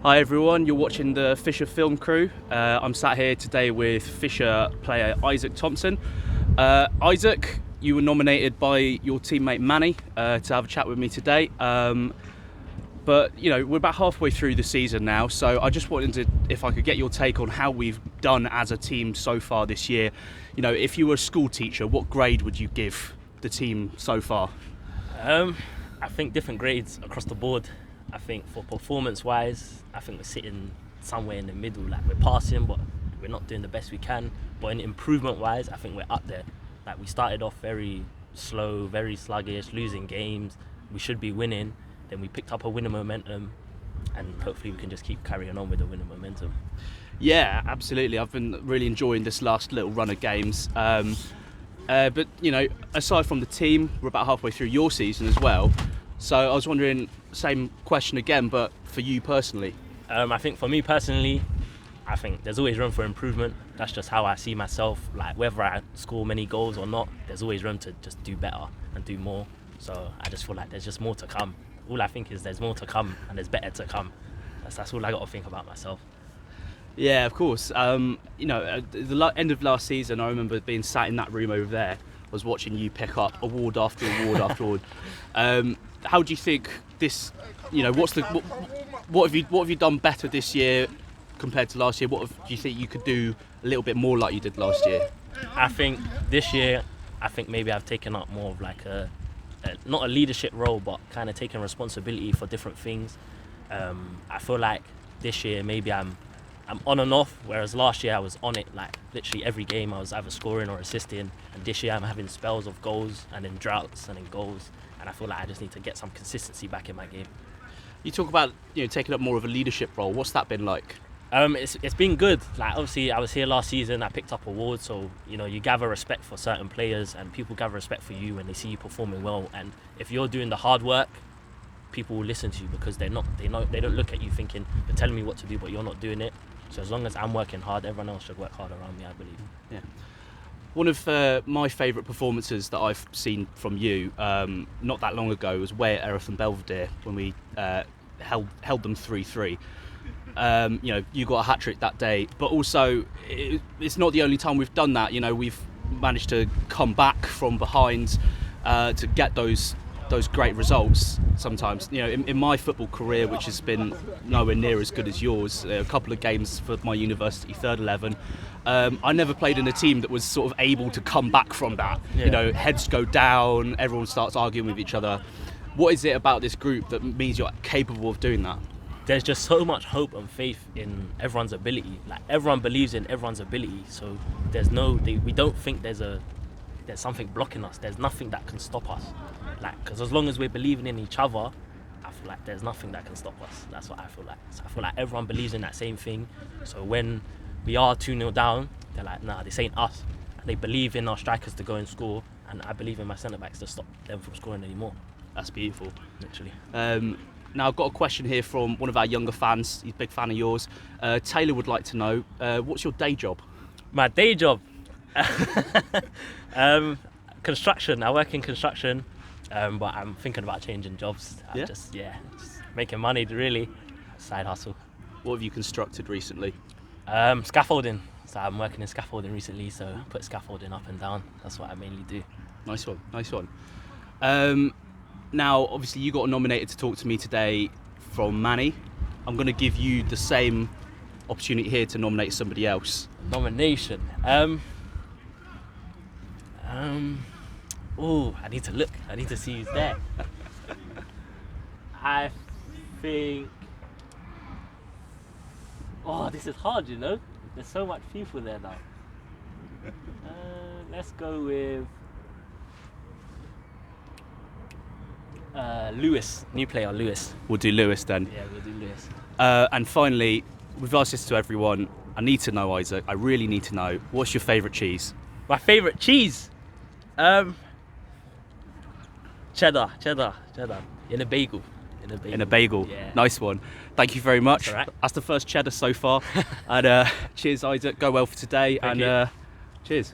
Hi everyone, you're watching the Fisher Film Crew. I'm sat here today with Fisher player Isaac Thompson. Isaac, you were nominated by your teammate Manny to have a chat with me today. But you know, we're about halfway through the season now, so I just wanted to, if I could get your take on how we've done as a team so far this year. You know, if you were a school teacher, what grade would you give the team so far? I think different grades across the board. I think for performance-wise, I think we're sitting somewhere in the middle. Like, we're passing, but we're not doing the best we can. But in improvement-wise, I think we're up there. Like, we started off very slow, very sluggish, losing games. We should be winning. Then we picked up a winning momentum, and hopefully we can just keep carrying on with the winning momentum. Yeah, absolutely. I've been really enjoying this last little run of games. But, you know, aside from the team, we're about halfway through your season as well. So I was wondering, same question again, but for you personally. I think for me personally, I think there's always room for improvement. That's just how I see myself. Like, whether I score many goals or not, there's always room to just do better and do more. So I just feel like there's just more to come. All I think is there's more to come and there's better to come. That's all I got to think about myself. Yeah, of course. You know, at the end of last season, I remember being sat in that room over there. I was watching you pick up award after award after award. How do you think this? You know, what have you done better this year compared to last year? Do you think you could do a little bit more like you did last year? I think this year, maybe I've taken up more of like not a leadership role, but kind of taking responsibility for different things. I feel like this year maybe I'm on and off, whereas last year I was on it. Like, literally every game I was either scoring or assisting, and this year I'm having spells of goals and then droughts and then goals, and I feel like I just need to get some consistency back in my game. You talk about, you know, taking up more of a leadership role. What's that been like? It's been good. Like, obviously I was here last season, I picked up awards, so you know, you gather respect for certain players and people gather respect for you when they see you performing well, and if you're doing the hard work, people will listen to you because they don't look at you thinking you're telling me what to do but you're not doing it. So as long as I'm working hard, everyone else should work hard around me, I believe. Yeah. One of my favourite performances that I've seen from you not that long ago was away at Erith and Belvedere when we held them 3-3. You know, you got a hat-trick that day, but also it's not the only time we've done that. You know, we've managed to come back from behind to get those great results sometimes. You know, in my football career, which has been nowhere near as good as yours, a couple of games for my university third 11, I never played in a team that was sort of able to come back from that. Yeah. You know, heads go down, everyone starts arguing with each other. What is it about this group that means you're capable of doing that? There's just so much hope and faith in everyone's ability. Like, everyone believes in everyone's ability, so we don't think there's something blocking us. There's nothing that can stop us. Like, because as long as we're believing in each other, I feel like there's nothing that can stop us. That's what I feel like. So I feel like everyone believes in that same thing. So when we are 2-0 down, they're like, nah, this ain't us. And they believe in our strikers to go and score, and I believe in my centre-backs to stop them from scoring anymore. That's beautiful. Literally. Now, I've got a question here from one of our younger fans. He's a big fan of yours. Taylor would like to know, what's your day job? My day job? Construction. I work in construction, but I'm thinking about changing jobs. Yeah? Just making money, really. Side hustle. What have you constructed recently? Scaffolding. So I'm working in scaffolding recently, so I put scaffolding up and down. That's what I mainly do. Nice one. Now, obviously, you got nominated to talk to me today from Manny. I'm going to give you the same opportunity here to nominate somebody else. Nomination. Oh, I need to look. I need to see who's there. I think. Oh, this is hard, you know. There's so much people there now. Let's go with Lewis. New player, Lewis. We'll do Lewis then. Yeah, we'll do Lewis. And finally, we've asked this to everyone. I need to know, Isaac. I really need to know. What's your favourite cheese? My favourite cheese? Cheddar. In a bagel. In a bagel. Yeah. Nice one. Thank you very much. That's all right. That's the first cheddar so far. And cheers, Isaac. Go well for today. Thank you. Cheers.